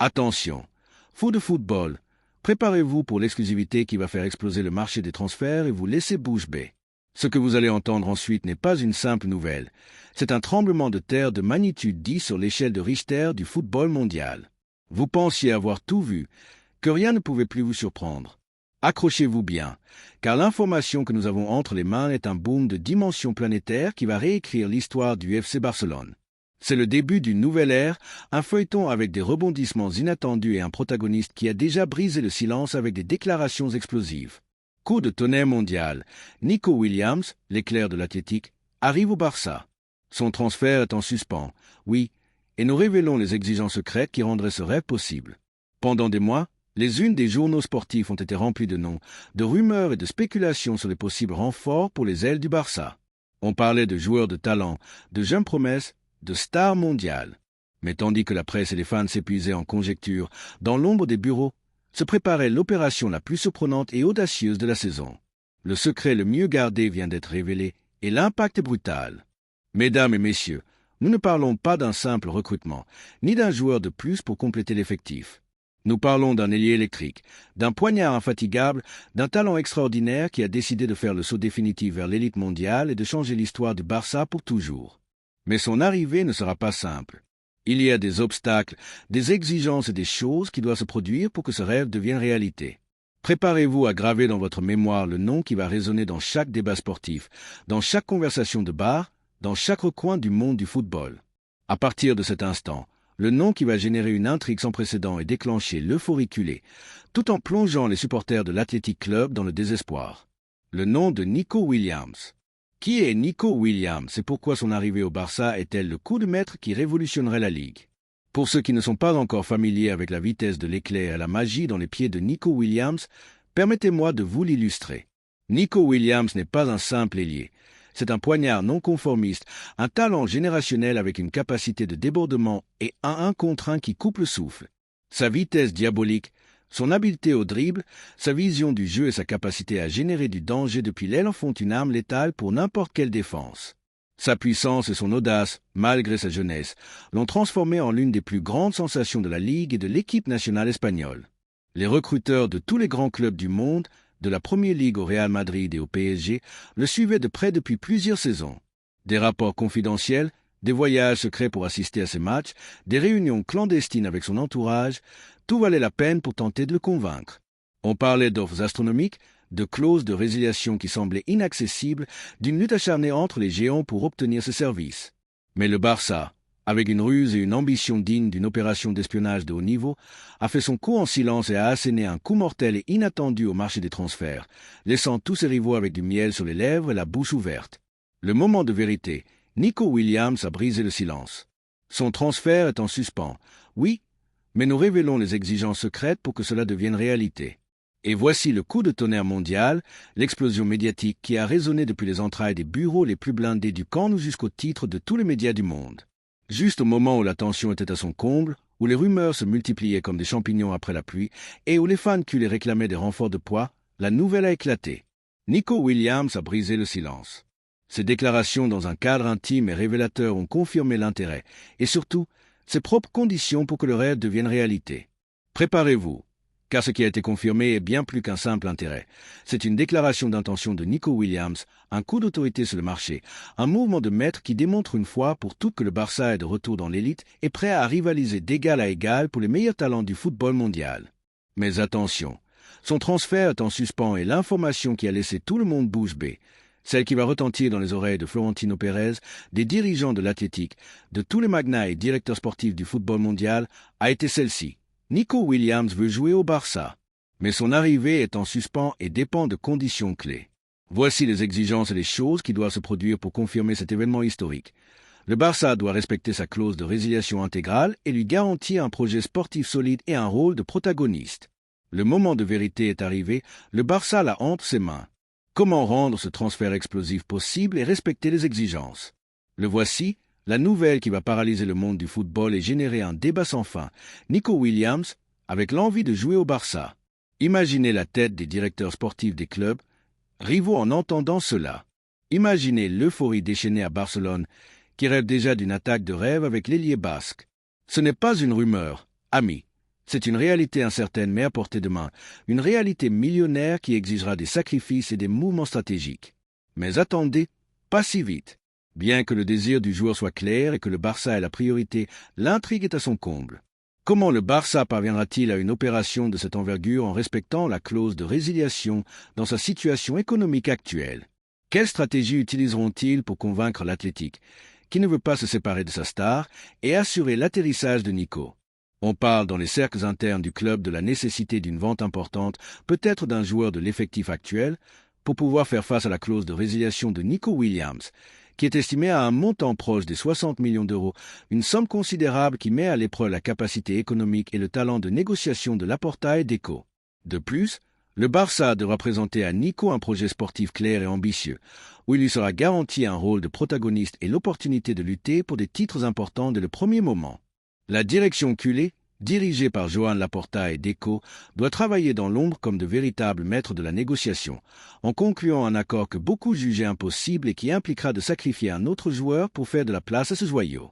Attention, fou de football, préparez-vous pour l'exclusivité qui va faire exploser le marché des transferts et vous laisser bouche bée. Ce que vous allez entendre ensuite n'est pas une simple nouvelle, c'est un tremblement de terre de magnitude 10 sur l'échelle de Richter du football mondial. Vous pensiez avoir tout vu, que rien ne pouvait plus vous surprendre. Accrochez-vous bien, car l'information que nous avons entre les mains est un boom de dimension planétaire qui va réécrire l'histoire du FC Barcelone. C'est le début d'une nouvelle ère, un feuilleton avec des rebondissements inattendus et un protagoniste qui a déjà brisé le silence avec des déclarations explosives. Coup de tonnerre mondial, Nico Williams, l'éclair de l'Athletic, arrive au Barça. Son transfert est en suspens, oui, et nous révélons les exigences secrètes qui rendraient ce rêve possible. Pendant des mois, les unes des journaux sportifs ont été remplies de noms, de rumeurs et de spéculations sur les possibles renforts pour les ailes du Barça. On parlait de joueurs de talent, de jeunes promesses, de stars mondiales. Mais tandis que la presse et les fans s'épuisaient en conjectures, dans l'ombre des bureaux, se préparait l'opération la plus surprenante et audacieuse de la saison. Le secret le mieux gardé vient d'être révélé, et l'impact est brutal. Mesdames et messieurs, nous ne parlons pas d'un simple recrutement, ni d'un joueur de plus pour compléter l'effectif. Nous parlons d'un ailier électrique, d'un poignard infatigable, d'un talent extraordinaire qui a décidé de faire le saut définitif vers l'élite mondiale et de changer l'histoire du Barça pour toujours. Mais son arrivée ne sera pas simple. Il y a des obstacles, des exigences et des choses qui doivent se produire pour que ce rêve devienne réalité. Préparez-vous à graver dans votre mémoire le nom qui va résonner dans chaque débat sportif, dans chaque conversation de bar, dans chaque recoin du monde du football. À partir de cet instant, le nom qui va générer une intrigue sans précédent et déclencher l'euphoriculé, tout en plongeant les supporters de l'Athletic Club dans le désespoir. Le nom de Nico Williams. Qui est Nico Williams et pourquoi son arrivée au Barça est-elle le coup de maître qui révolutionnerait la Ligue? Pour ceux qui ne sont pas encore familiers avec la vitesse de l'éclair et la magie dans les pieds de Nico Williams, permettez-moi de vous l'illustrer. Nico Williams n'est pas un simple ailier. C'est un poignard non conformiste, un talent générationnel avec une capacité de débordement et un 1 contre 1 qui coupe le souffle. Sa vitesse diabolique, son habileté au dribble, sa vision du jeu et sa capacité à générer du danger depuis l'aile en font une arme létale pour n'importe quelle défense. Sa puissance et son audace, malgré sa jeunesse, l'ont transformé en l'une des plus grandes sensations de la Ligue et de l'équipe nationale espagnole. Les recruteurs de tous les grands clubs du monde, de la Premier Ligue au Real Madrid et au PSG, le suivaient de près depuis plusieurs saisons. Des rapports confidentiels, des voyages secrets pour assister à ses matchs, des réunions clandestines avec son entourage, tout valait la peine pour tenter de le convaincre. On parlait d'offres astronomiques, de clauses de résiliation qui semblaient inaccessibles, d'une lutte acharnée entre les géants pour obtenir ses services. Mais le Barça, avec une ruse et une ambition digne d'une opération d'espionnage de haut niveau, a fait son coup en silence et a asséné un coup mortel et inattendu au marché des transferts, laissant tous ses rivaux avec du miel sur les lèvres et la bouche ouverte. Le moment de vérité, Nico Williams a brisé le silence. Son transfert est en suspens, oui, mais nous révélons les exigences secrètes pour que cela devienne réalité. Et voici le coup de tonnerre mondial, l'explosion médiatique qui a résonné depuis les entrailles des bureaux les plus blindés du camp jusqu'au titre de tous les médias du monde. Juste au moment où la tension était à son comble, où les rumeurs se multipliaient comme des champignons après la pluie, et où les fans les réclamaient des renforts de poids, la nouvelle a éclaté. Nico Williams a brisé le silence. Ses déclarations dans un cadre intime et révélateur ont confirmé l'intérêt, et surtout, ses propres conditions pour que le rêve devienne réalité. Préparez-vous, car ce qui a été confirmé est bien plus qu'un simple intérêt. C'est une déclaration d'intention de Nico Williams, un coup d'autorité sur le marché, un mouvement de maître qui démontre une fois pour toutes que le Barça est de retour dans l'élite et prêt à rivaliser d'égal à égal pour les meilleurs talents du football mondial. Mais attention, son transfert est en suspens et l'information qui a laissé tout le monde bouche bée, celle qui va retentir dans les oreilles de Florentino Pérez, des dirigeants de l'Athletic, de tous les magnats et directeurs sportifs du football mondial, a été celle-ci. Nico Williams veut jouer au Barça, mais son arrivée est en suspens et dépend de conditions clés. Voici les exigences et les choses qui doivent se produire pour confirmer cet événement historique. Le Barça doit respecter sa clause de résiliation intégrale et lui garantir un projet sportif solide et un rôle de protagoniste. Le moment de vérité est arrivé, le Barça l'a entre ses mains. Comment rendre ce transfert explosif possible et respecter les exigences? Le voici, la nouvelle qui va paralyser le monde du football et générer un débat sans fin. Nico Williams, avec l'envie de jouer au Barça. Imaginez la tête des directeurs sportifs des clubs, rivaux en entendant cela. Imaginez l'euphorie déchaînée à Barcelone, qui rêve déjà d'une attaque de rêve avec l'ailier basque. Ce n'est pas une rumeur, amis. C'est une réalité incertaine mais à portée de main, une réalité millionnaire qui exigera des sacrifices et des mouvements stratégiques. Mais attendez, pas si vite. Bien que le désir du joueur soit clair et que le Barça ait la priorité, l'intrigue est à son comble. Comment le Barça parviendra-t-il à une opération de cette envergure en respectant la clause de résiliation dans sa situation économique actuelle? Quelle stratégie utiliseront-ils pour convaincre l'Athletic, qui ne veut pas se séparer de sa star, et assurer l'atterrissage de Nico? On parle dans les cercles internes du club de la nécessité d'une vente importante, peut-être d'un joueur de l'effectif actuel, pour pouvoir faire face à la clause de résiliation de Nico Williams, qui est estimée à un montant proche des 60 millions d'euros, une somme considérable qui met à l'épreuve la capacité économique et le talent de négociation de Laporta et Deco. De plus, le Barça devra présenter à Nico un projet sportif clair et ambitieux, où il lui sera garanti un rôle de protagoniste et l'opportunité de lutter pour des titres importants dès le premier moment. La direction culée, dirigée par Joan Laporta et Deco, doit travailler dans l'ombre comme de véritables maîtres de la négociation, en concluant un accord que beaucoup jugeaient impossible et qui impliquera de sacrifier un autre joueur pour faire de la place à ce joyau.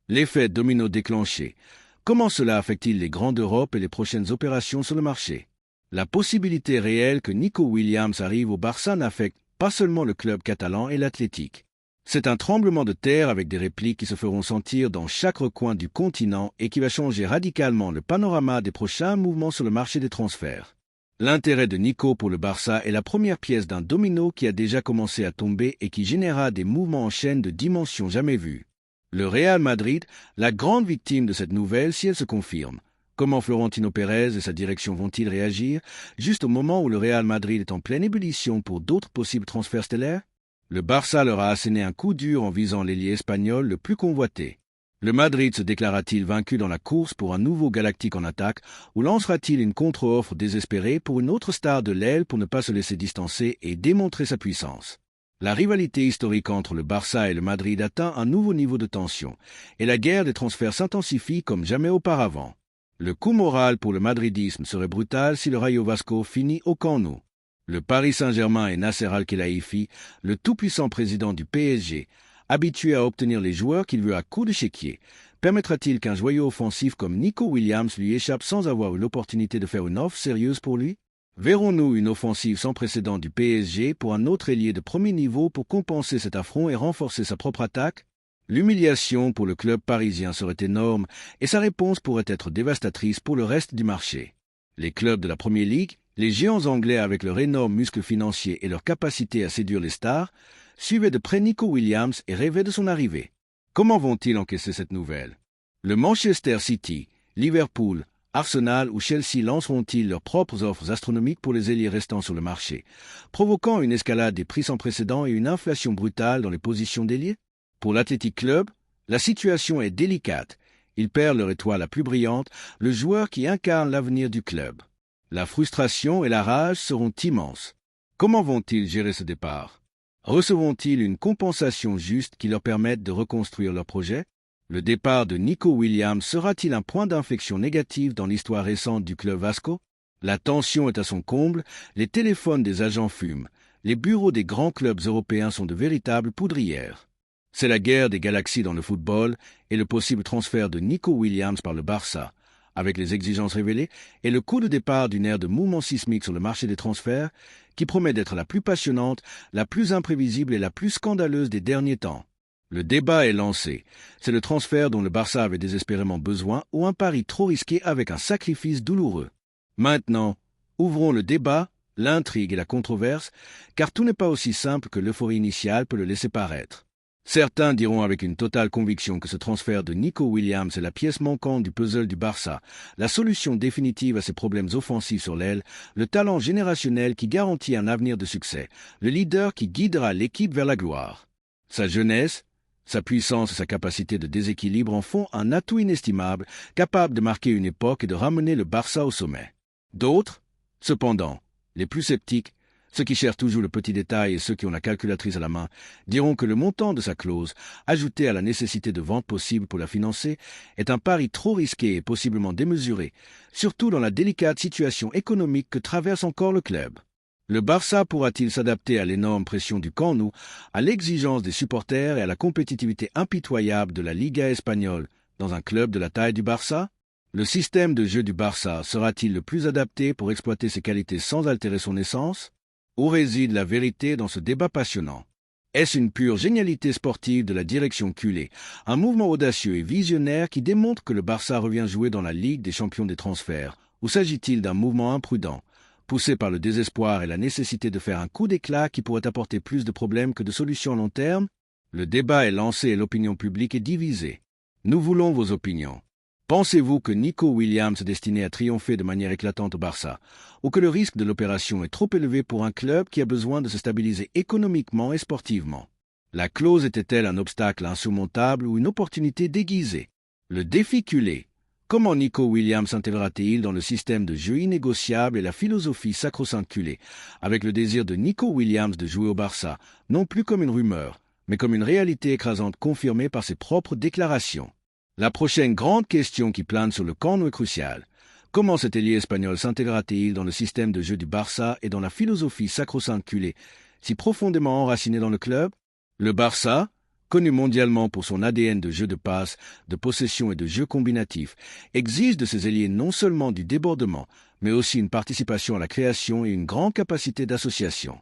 L'effet domino déclenché. Comment cela affecte-t-il les grands d'Europe et les prochaines opérations sur le marché? La possibilité réelle que Nico Williams arrive au Barça n'affecte pas seulement le club catalan et l'Athletic. C'est un tremblement de terre avec des répliques qui se feront sentir dans chaque recoin du continent et qui va changer radicalement le panorama des prochains mouvements sur le marché des transferts. L'intérêt de Nico pour le Barça est la première pièce d'un domino qui a déjà commencé à tomber et qui générera des mouvements en chaîne de dimensions jamais vues. Le Real Madrid, la grande victime de cette nouvelle si elle se confirme. Comment Florentino Pérez et sa direction vont-ils réagir, juste au moment où le Real Madrid est en pleine ébullition pour d'autres possibles transferts stellaires? Le Barça leur a asséné un coup dur en visant l'ailier espagnol le plus convoité. Le Madrid se déclara-t-il vaincu dans la course pour un nouveau Galactique en attaque ou lancera-t-il une contre-offre désespérée pour une autre star de l'aile pour ne pas se laisser distancer et démontrer sa puissance? La rivalité historique entre le Barça et le Madrid atteint un nouveau niveau de tension et la guerre des transferts s'intensifie comme jamais auparavant. Le coup moral pour le madridisme serait brutal si le Rayo Vasco finit au Camp Nou. Le Paris Saint-Germain et Nasser Al-Khelaifi, le tout-puissant président du PSG, habitué à obtenir les joueurs qu'il veut à coups de chéquier, permettra-t-il qu'un joyau offensif comme Nico Williams lui échappe sans avoir eu l'opportunité de faire une offre sérieuse pour lui? Verrons-nous une offensive sans précédent du PSG pour un autre ailier de premier niveau pour compenser cet affront et renforcer sa propre attaque? L'humiliation pour le club parisien serait énorme et sa réponse pourrait être dévastatrice pour le reste du marché. Les clubs de la Premier League, les géants anglais avec leur énorme muscle financier et leur capacité à séduire les stars, suivaient de près Nico Williams et rêvaient de son arrivée. Comment vont-ils encaisser cette nouvelle? Le Manchester City, Liverpool, Arsenal ou Chelsea lanceront-ils leurs propres offres astronomiques pour les ailiers restants sur le marché, provoquant une escalade des prix sans précédent et une inflation brutale dans les positions d'ailier? Pour l'Athletic Club, la situation est délicate. Ils perdent leur étoile la plus brillante, le joueur qui incarne l'avenir du club. La frustration et la rage seront immenses. Comment vont-ils gérer ce départ? Recevront-ils une compensation juste qui leur permette de reconstruire leur projet? Le départ de Nico Williams sera-t-il un point d'inflexion négatif dans l'histoire récente du club Vasco? La tension est à son comble, les téléphones des agents fument, les bureaux des grands clubs européens sont de véritables poudrières. C'est la guerre des galaxies dans le football et le possible transfert de Nico Williams par le Barça, avec les exigences révélées et le coup de départ d'une ère de mouvement sismique sur le marché des transferts qui promet d'être la plus passionnante, la plus imprévisible et la plus scandaleuse des derniers temps. Le débat est lancé. C'est le transfert dont le Barça avait désespérément besoin ou un pari trop risqué avec un sacrifice douloureux. Maintenant, ouvrons le débat, l'intrigue et la controverse, car tout n'est pas aussi simple que l'euphorie initiale peut le laisser paraître. Certains diront avec une totale conviction que ce transfert de Nico Williams est la pièce manquante du puzzle du Barça, la solution définitive à ses problèmes offensifs sur l'aile, le talent générationnel qui garantit un avenir de succès, le leader qui guidera l'équipe vers la gloire. Sa jeunesse, sa puissance et sa capacité de déséquilibre en font un atout inestimable, capable de marquer une époque et de ramener le Barça au sommet. D'autres, cependant, les plus sceptiques, ceux qui cherchent toujours le petit détail et ceux qui ont la calculatrice à la main, diront que le montant de sa clause, ajouté à la nécessité de vente possible pour la financer, est un pari trop risqué et possiblement démesuré, surtout dans la délicate situation économique que traverse encore le club. Le Barça pourra-t-il s'adapter à l'énorme pression du Camp Nou, à l'exigence des supporters et à la compétitivité impitoyable de la Liga espagnole dans un club de la taille du Barça? Le système de jeu du Barça sera-t-il le plus adapté pour exploiter ses qualités sans altérer son essence? Où réside la vérité dans ce débat passionnant? Est-ce une pure génialité sportive de la direction culée, un mouvement audacieux et visionnaire qui démontre que le Barça revient jouer dans la Ligue des champions des transferts? Ou s'agit-il d'un mouvement imprudent, poussé par le désespoir et la nécessité de faire un coup d'éclat qui pourrait apporter plus de problèmes que de solutions à long terme? Le débat est lancé et l'opinion publique est divisée. Nous voulons vos opinions. Pensez-vous que Nico Williams est destiné à triompher de manière éclatante au Barça, ou que le risque de l'opération est trop élevé pour un club qui a besoin de se stabiliser économiquement et sportivement? La clause était-elle un obstacle insurmontable ou une opportunité déguisée? Le défi culé. Comment Nico Williams s'intégrera-t-il dans le système de jeu innégociable et la philosophie sacro-sainte culée, avec le désir de Nico Williams de jouer au Barça, non plus comme une rumeur, mais comme une réalité écrasante confirmée par ses propres déclarations? La prochaine grande question qui plane sur le corneau est cruciale. Comment cet ailier espagnol s'intégrera-t-il dans le système de jeu du Barça et dans la philosophie sacro-sainte culée, si profondément enracinée dans le club? Le Barça, connu mondialement pour son ADN de jeu de passe, de possession et de jeu combinatif, exige de ses ailiers non seulement du débordement, mais aussi une participation à la création et une grande capacité d'association.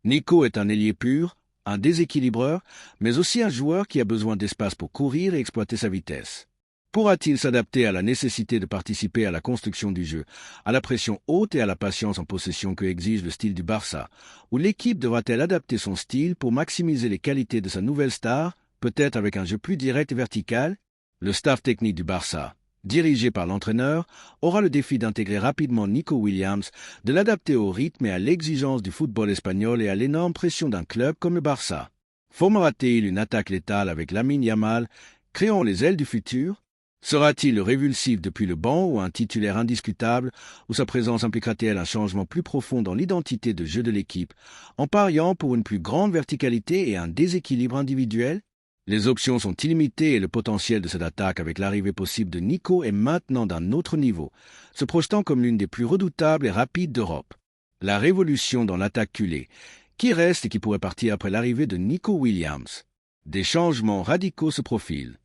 Nico est un ailier pur, un déséquilibreur, mais aussi un joueur qui a besoin d'espace pour courir et exploiter sa vitesse. Pourra-t-il s'adapter à la nécessité de participer à la construction du jeu, à la pression haute et à la patience en possession que exige le style du Barça, ou l'équipe devra-t-elle adapter son style pour maximiser les qualités de sa nouvelle star, peut-être avec un jeu plus direct et vertical? Le staff technique du Barça, dirigé par l'entraîneur, aura le défi d'intégrer rapidement Nico Williams, de l'adapter au rythme et à l'exigence du football espagnol et à l'énorme pression d'un club comme le Barça. Formera-t-il une attaque létale avec Lamine Yamal, créant les ailes du futur? Sera-t-il révulsif depuis le banc ou un titulaire indiscutable, ou sa présence impliquera-t-elle un changement plus profond dans l'identité de jeu de l'équipe, en pariant pour une plus grande verticalité et un déséquilibre individuel? Les options sont illimitées et le potentiel de cette attaque avec l'arrivée possible de Nico est maintenant d'un autre niveau, se projetant comme l'une des plus redoutables et rapides d'Europe. La révolution dans l'attaque culée, qui reste et qui pourrait partir après l'arrivée de Nico Williams. Des changements radicaux se profilent.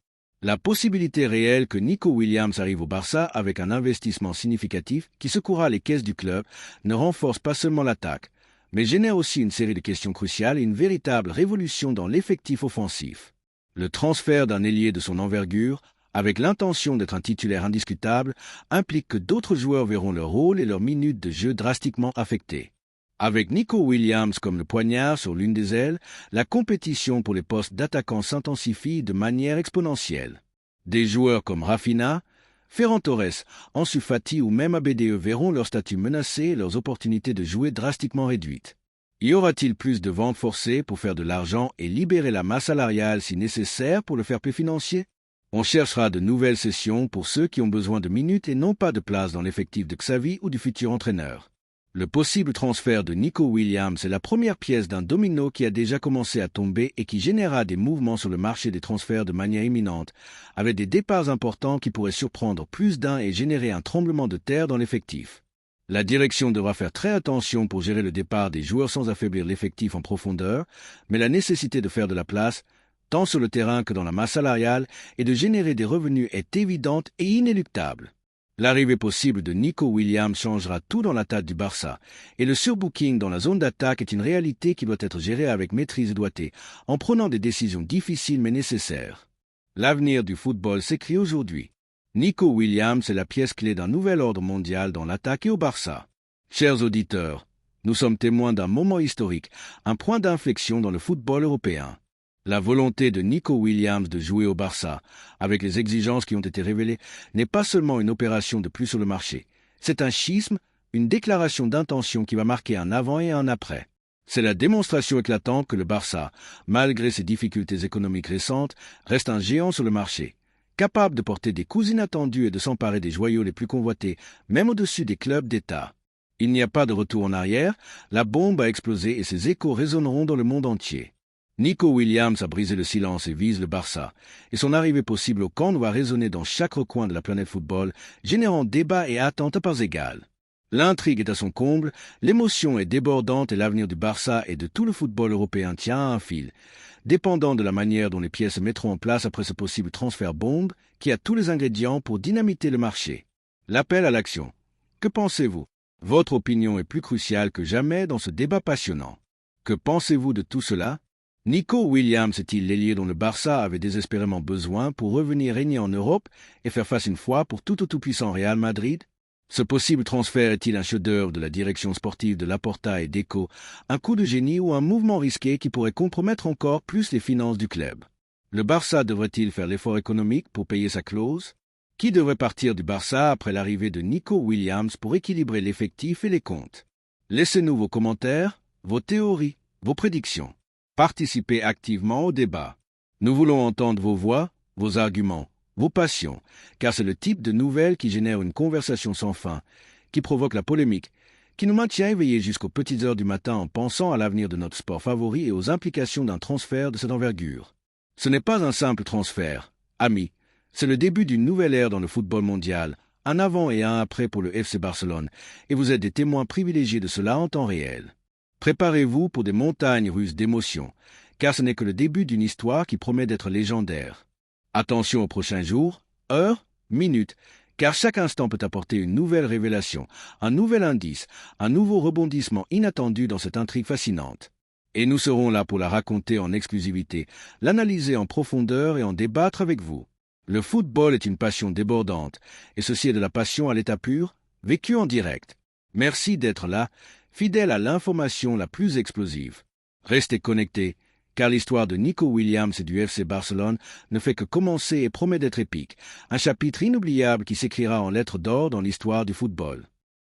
La possibilité réelle que Nico Williams arrive au Barça avec un investissement significatif qui secouera les caisses du club ne renforce pas seulement l'attaque, mais génère aussi une série de questions cruciales et une véritable révolution dans l'effectif offensif. Le transfert d'un ailier de son envergure, avec l'intention d'être un titulaire indiscutable, implique que d'autres joueurs verront leur rôle et leurs minutes de jeu drastiquement affectés. Avec Nico Williams comme le poignard sur l'une des ailes, la compétition pour les postes d'attaquants s'intensifie de manière exponentielle. Des joueurs comme Rafinha, Ferran Torres, Ansu Fati ou même ABDE verront leur statut menacé et leurs opportunités de jouer drastiquement réduites. Y aura-t-il plus de ventes forcées pour faire de l'argent et libérer la masse salariale si nécessaire pour le fair play financier? On cherchera de nouvelles sessions pour ceux qui ont besoin de minutes et non pas de place dans l'effectif de Xavi ou du futur entraîneur. Le possible transfert de Nico Williams est la première pièce d'un domino qui a déjà commencé à tomber et qui générera des mouvements sur le marché des transferts de manière imminente, avec des départs importants qui pourraient surprendre plus d'un et générer un tremblement de terre dans l'effectif. La direction devra faire très attention pour gérer le départ des joueurs sans affaiblir l'effectif en profondeur, mais la nécessité de faire de la place, tant sur le terrain que dans la masse salariale, et de générer des revenus est évidente et inéluctable. L'arrivée possible de Nico Williams changera tout dans l'attaque du Barça, et le surbooking dans la zone d'attaque est une réalité qui doit être gérée avec maîtrise et doigté, en prenant des décisions difficiles mais nécessaires. L'avenir du football s'écrit aujourd'hui. Nico Williams est la pièce clé d'un nouvel ordre mondial dans l'attaque et au Barça. Chers auditeurs, nous sommes témoins d'un moment historique, un point d'inflexion dans le football européen. La volonté de Nico Williams de jouer au Barça, avec les exigences qui ont été révélées, n'est pas seulement une opération de plus sur le marché. C'est un schisme, une déclaration d'intention qui va marquer un avant et un après. C'est la démonstration éclatante que le Barça, malgré ses difficultés économiques récentes, reste un géant sur le marché, capable de porter des coups inattendus et de s'emparer des joyaux les plus convoités, même au-dessus des clubs d'État. Il n'y a pas de retour en arrière, la bombe a explosé et ses échos résonneront dans le monde entier. Nico Williams a brisé le silence et vise le Barça, et son arrivée possible au camp doit résonner dans chaque recoin de la planète football, générant débats et attentes à parts égales. L'intrigue est à son comble, l'émotion est débordante et l'avenir du Barça et de tout le football européen tient à un fil. dépendant de la manière dont les pièces se mettront en place après ce possible transfert bombe qui a tous les ingrédients pour dynamiter le marché. L'appel à l'action. Que pensez-vous? Votre opinion est plus cruciale que jamais dans ce débat passionnant. Que pensez-vous de tout cela? Nico Williams est-il l'ailier dont le Barça avait désespérément besoin pour revenir régner en Europe et faire face une fois pour tout au tout-puissant Real Madrid? Ce possible transfert est-il un chef-d'œuvre de la direction sportive de Laporta et Deco, un coup de génie ou un mouvement risqué qui pourrait compromettre encore plus les finances du club? Le Barça devrait-il faire l'effort économique pour payer sa clause? Qui devrait partir du Barça après l'arrivée de Nico Williams pour équilibrer l'effectif et les comptes? Laissez-nous vos commentaires, vos théories, vos prédictions. Participez activement au débat. Nous voulons entendre vos voix, vos arguments, vos passions, car c'est le type de nouvelles qui génère une conversation sans fin, qui provoque la polémique, qui nous maintient éveillés jusqu'aux petites heures du matin en pensant à l'avenir de notre sport favori et aux implications d'un transfert de cette envergure. Ce n'est pas un simple transfert, amis, c'est le début d'une nouvelle ère dans le football mondial, un avant et un après pour le FC Barcelone, et vous êtes des témoins privilégiés de cela en temps réel. Préparez-vous pour des montagnes russes d'émotions, car ce n'est que le début d'une histoire qui promet d'être légendaire. Attention aux prochains jours, heures, minutes, car chaque instant peut apporter une nouvelle révélation, un nouvel indice, un nouveau rebondissement inattendu dans cette intrigue fascinante. Et nous serons là pour la raconter en exclusivité, l'analyser en profondeur et en débattre avec vous. Le football est une passion débordante, et ceci est de la passion à l'état pur, vécue en direct. Merci d'être là, fidèle à l'information la plus explosive. Restez connectés, car l'histoire de Nico Williams et du FC Barcelone ne fait que commencer et promet d'être épique, un chapitre inoubliable qui s'écrira en lettres d'or dans l'histoire du football.